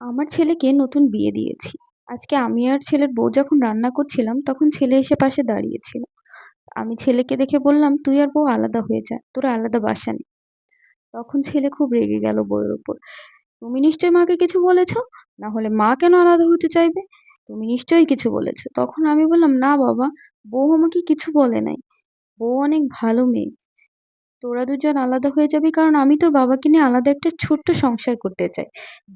আমার ছেলেকে নতুন বিয়ে দিয়েছি। আজকে আমি আর ছেলের বউ যখন রান্না করছিলাম, তখন ছেলে এসে পাশে দাঁড়িয়েছিল। আমি ছেলেকে দেখে বললাম, "তুই আর বউ আলাদা হয়ে যা। তোরা আলাদা বাসা নে।" তখন ছেলে খুব রেগে গেল বউয়ের উপর। "তুমি নিশ্চয়ই মাকে কিছু বলেছ? না হলে মা কেন আলাদা হতে চাইবে? তুমি নিশ্চয়ই কিছু বলেছ।" তখন আমি বললাম, "না বাবা, বউ আমাকে কিছু বলে নাই। বউ অনেক ভালো মেয়ে। তোরা দুজন আলাদা হয়ে যাবি কারণ আমি তোর বাবাকে নিয়ে আলাদা একটা ছোট্ট সংসার করতে চাই,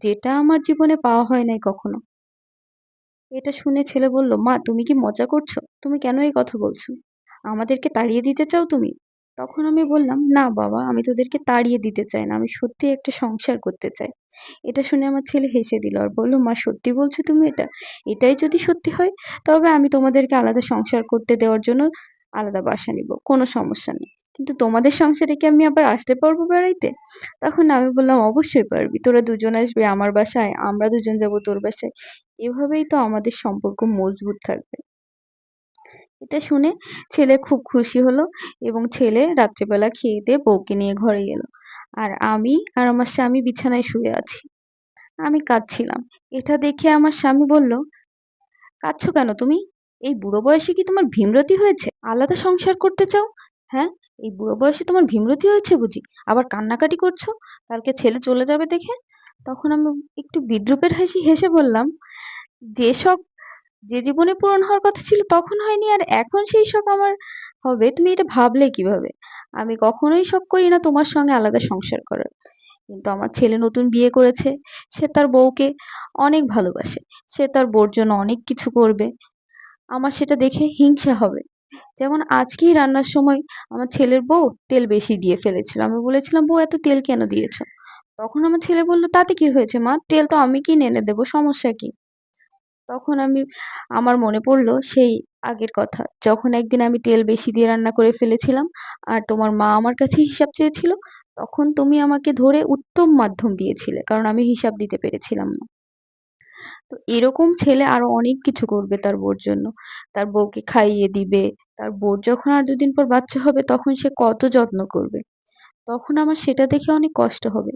যেটা আমার জীবনে পাওয়া হয় নাই কখনো।" এটা শুনে ছেলে বলল, "মা, তুমি কি মজা করছো? তুমি কেন এই কথা বলছো? আমাদেরকে তাড়িয়ে দিতে চাও তুমি?" তখন আমি বললাম, "না বাবা, আমি তোদেরকে তাড়িয়ে দিতে চাই না। আমি সত্যিই একটা সংসার করতে চাই।" এটা শুনে আমার ছেলে হেসে দিল আর বলল, "মা, সত্যি বলছো তুমি এটা? এটাই যদি সত্যি হয়, তবে আমি তোমাদেরকে আলাদা সংসার করতে দেওয়ার জন্য আলাদা বাসা নিব। কোনো সমস্যা নেই। কিন্তু তোমাদের সংসারে কি আমি আবার আসতে পারবো বেড়াইতে?" তখন আমি বললাম, "অবশ্যই পারবি। তোরা দুজন আসবি আমার বাসায়, আমরা দুজন যাব তোর বাসায়। এভাবেই তো আমাদের সম্পর্ক মজবুত থাকবে।" এটা শুনে ছেলে খুব খুশি হলো এবং ছেলে রাত্রেবেলা খেয়ে-দেয়ে বউকে নিয়ে ঘরে গেল। আর আমি আর আমার স্বামী বিছানায় শুয়ে আছি। আমি কাঁদছিলাম। এটা দেখে আমার স্বামী বলল, "কাঁদছো কেন তুমি? এই বুড়ো বয়সে কি তোমার ভীমরতি হয়েছে? আলাদা সংসার করতে চাও? হ্যাঁ? এই বুড়ো বয়সে তোমার ভীমরতি হয়েছে বুঝি? আবার কান্নাকাটি করছো? কালকে ছেলে চলে যাবে দেখে?" তখন আমি একটু বিদ্রূপের হাসি হেসে বললাম, "যে শখ যে জীবনে পূরণ হওয়ার কথা ছিল তখন হয়নি আর এখন সেই শখ আমার হবে, তুমি এটা ভাবলে কিভাবে? আমি কখনোই শখ করি না তোমার সঙ্গে আলাদা সংসার করার। কিন্তু আমার ছেলে নতুন বিয়ে করেছে। সে তার বউকে অনেক ভালোবাসে। সে তার বউর জন্য অনেক কিছু করবে। আমার সেটা দেখে হিংসা হবে।" যেমন আজকেই রান্নার সময় আমার ছেলের বউ তেল বেশি দিয়ে ফেলেছিল। আমি বলেছিলাম, "বউ, এত তেল কেন দিয়েছো?" তখন আমার ছেলে বলল, "তাতে কি হয়েছে মা? তেল তো আমি কিনে এনে দেবো, সমস্যা কি?" তখন আমার মনে পড়লো সেই আগের কথা। যখন একদিন আমি তেল বেশি দিয়ে রান্না করে ফেলেছিলাম আর তোমার মা আমার কাছে হিসাব চেয়েছিল, তখন তুমি আমাকে ধরে উত্তম মাধ্যম দিয়েছিলে। কারণ আমি হিসাব দিতে পেরেছিলাম না। তো এরকম ছেলে আরো অনেক কিছু করবে তার বউর জন্য। তার বউকে খাইয়ে দিবে। তার বউর যখন আর ২ দিন পর বাচ্চা হবে তখন সে কত যত্ন করবে। তখন আমার সেটা দেখে অনেক কষ্ট হবে।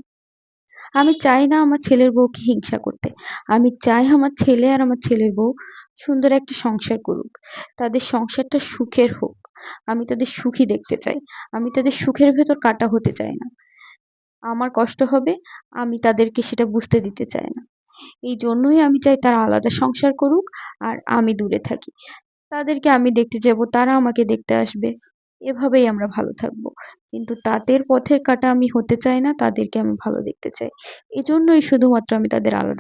আমি চাই না আমার ছেলের বউকে হিংসা করতে। আমি চাই আমার ছেলে আর আমার ছেলের বউ সুন্দর একটা সংসার করুক। তাদের সংসারটা সুখের হোক। আমি তাদের সুখী দেখতে চাই। আমি তাদের সুখের ভেতর কাঁটা হতে চাই না। আমার কষ্ট হবে, আমি তাদেরকে সেটা বুঝতে দিতে চাই না। এইজন্যই আমি চাই তারা আলাদা সংসার করুক আর আমি দূরে থাকি। তাদেরকে আমি দেখতে যাবো, তারা আমাকে দেখতে আসবে। এভাবেই আমরা ভালো থাকবো। কিন্তু তাদের পথের কাঁটা আমি হতে চাই না, তাদেরকে আমি ভালো দেখতে চাই। এজন্যই শুধুমাত্র আমি তাদের আলাদা